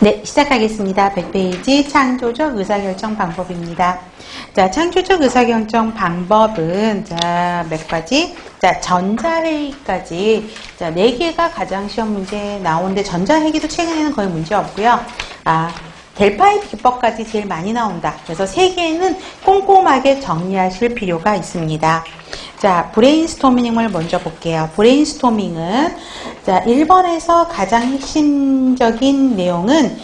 네, 시작하겠습니다. 100페이지 창조적 의사결정 방법입니다. 자, 창조적 의사결정 방법은 몇 가지? 자, 전자회의까지 4개가 가장 시험 문제에 나오는데 전자회의도 최근에는 거의 문제 없고요. 델파이 기법까지 제일 많이 나온다. 그래서 3개는 꼼꼼하게 정리하실 필요가 있습니다. 자, 브레인스토밍을 먼저 볼게요. 브레인스토밍은 1번에서 가장 핵심적인 내용은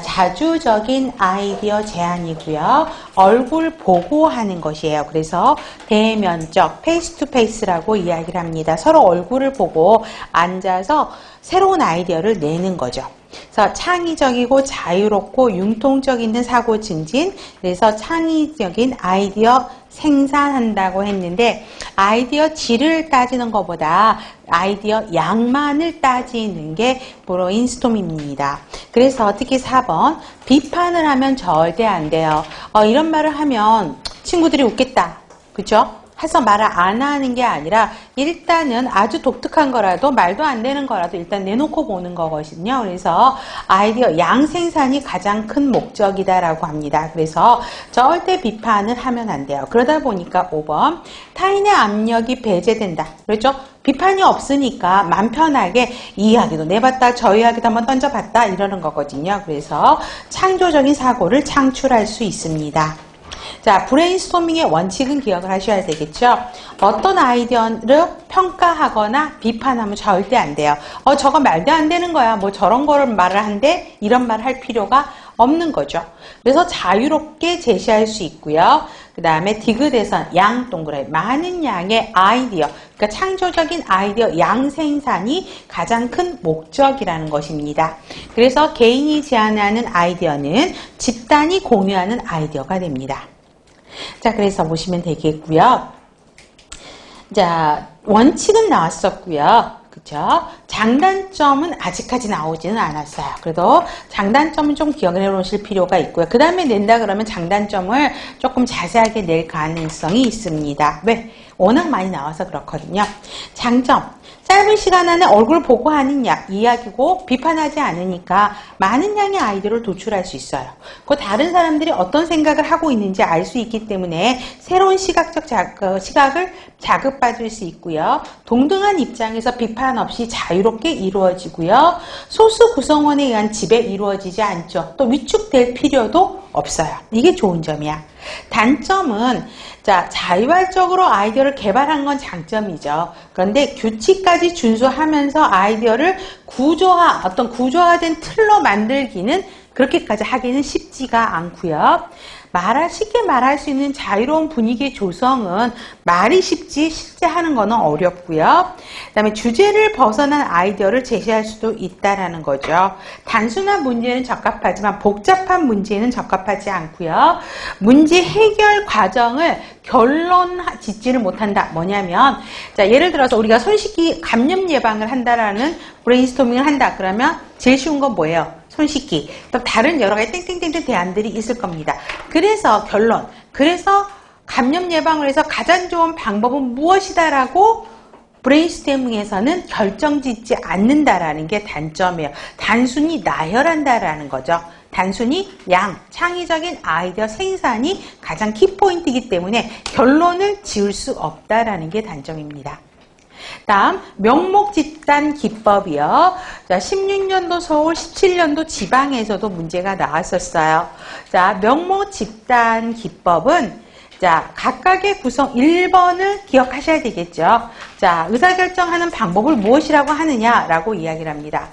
자주적인 아이디어 제안이고요. 얼굴 보고 하는 것이에요. 그래서 대면적, 페이스 투 페이스라고 이야기를 합니다. 서로 얼굴을 보고 앉아서 새로운 아이디어를 내는 거죠. 그래서 창의적이고 자유롭고 융통적 있는 사고 증진, 그래서 창의적인 아이디어 생산한다고 했는데 아이디어 질을 따지는 것보다 아이디어 양만을 따지는 게 브레인스토밍입니다. 그래서 특히 4번 비판을 하면 절대 안 돼요. 이런 말을 하면 친구들이 웃겠다. 그죠? 해서 말을 안 하는 게 아니라 일단은 아주 독특한 거라도 말도 안 되는 거라도 일단 내놓고 보는 거거든요. 그래서 아이디어 양생산이 가장 큰 목적이다라고 합니다. 그래서 절대 비판을 하면 안 돼요. 그러다 보니까 5번 타인의 압력이 배제된다. 그렇죠? 비판이 없으니까 맘 편하게 이 이야기도 내봤다 저 이야기도 한번 던져봤다 이러는 거거든요. 그래서 창조적인 사고를 창출할 수 있습니다. 자, 브레인스토밍의 원칙은 기억을 하셔야 되겠죠. 어떤 아이디어를 평가하거나 비판하면 절대 안 돼요. 저거 말도 안 되는 거야. 뭐 저런 거를 말을 한데 이런 말을 할 필요가 없는 거죠. 그래서 자유롭게 제시할 수 있고요. 그 다음에 디귿에선 양 동그라미 많은 양의 아이디어, 그러니까 창조적인 아이디어 양생산이 가장 큰 목적이라는 것입니다. 그래서 개인이 제안하는 아이디어는 집단이 공유하는 아이디어가 됩니다. 자, 그래서 보시면 되겠고요. 자, 원칙은 나왔었고요. 그죠? 장단점은 아직까지 나오지는 않았어요. 그래도 장단점은 좀 기억을 해놓으실 필요가 있고요. 그 다음에 낸다 그러면 장단점을 조금 자세하게 낼 가능성이 있습니다. 왜? 워낙 많이 나와서 그렇거든요. 장점. 짧은 시간 안에 얼굴 보고 하는 이야기고 비판하지 않으니까 많은 양의 아이디어를 도출할 수 있어요. 그 다른 사람들이 어떤 생각을 하고 있는지 알 수 있기 때문에 새로운 시각을 자극받을 수 있고요. 동등한 입장에서 비판 없이 자유롭게 이루어지고요. 소수 구성원에 의한 지배 이루어지지 않죠. 또 위축될 필요도 없어요. 이게 좋은 점이야. 단점은 자율적으로 아이디어를 개발한 건 장점이죠. 그런데 규칙까지 준수하면서 아이디어를 어떤 구조화된 틀로 만들기는 그렇게까지 하기는 쉽지가 않고요. 쉽게 말할 수 있는 자유로운 분위기 조성은 말이 쉽지 실제 하는 거는 어렵고요. 그 다음에 주제를 벗어난 아이디어를 제시할 수도 있다라는 거죠. 단순한 문제는 적합하지만 복잡한 문제는 적합하지 않고요. 문제 해결 과정을 결론 짓지를 못한다. 뭐냐면 예를 들어서 우리가 손 씻기 감염 예방을 한다라는 브레인스토밍을 한다. 그러면 제일 쉬운 건 뭐예요? 손 씻기. 또 다른 여러 가지 땡땡땡땡 대안들이 있을 겁니다. 그래서 그래서 감염 예방을 해서 가장 좋은 방법은 무엇이다라고 브레인스토밍에서는 결정짓지 않는다라는 게 단점이에요. 단순히 나열한다라는 거죠. 단순히 창의적인 아이디어 생산이 가장 키포인트이기 때문에 결론을 지을 수 없다라는 게 단점입니다. 다음 명목 집단 기법이요. 16년도 서울, 17년도 지방에서도 문제가 나왔었어요. 명목 집단 기법은 각각의 구성 1번을 기억하셔야 되겠죠. 의사결정하는 방법을 무엇이라고 하느냐라고 이야기를 합니다.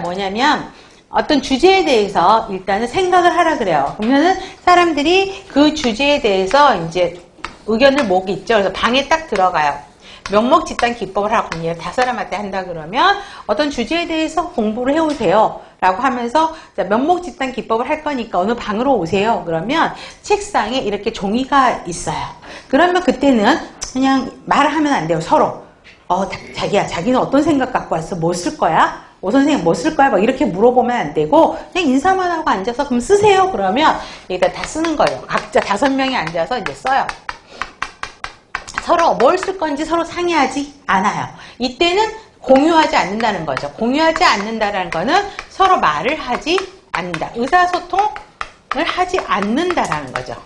뭐냐면 어떤 주제에 대해서 일단은 생각을 하라 그래요. 그러면은 사람들이 그 주제에 대해서 이제 의견을 모으겠죠. 그래서 방에 딱 들어가요. 명목 집단 기법을 하고 5사람한테 한다 그러면 어떤 주제에 대해서 공부를 해오세요 라고 하면서 명목 집단 기법을 할 거니까 어느 방으로 오세요. 그러면 책상에 이렇게 종이가 있어요. 그러면 그때는 그냥 말을 하면 안 돼요. 서로 자기야, 자기는 어떤 생각 갖고 왔어? 뭐 쓸 거야? 선생님 뭐 쓸 거야? 막 이렇게 물어보면 안 되고 그냥 인사만 하고 앉아서 그럼 쓰세요. 그러면 여기다 다 쓰는 거예요. 각자 5명이 앉아서 이제 써요. 서로 뭘 쓸 건지 서로 상의하지 않아요. 이때는 공유하지 않는다는 거죠. 공유하지 않는다는 거는 서로 말을 하지 않는다. 의사소통을 하지 않는다라는 거죠.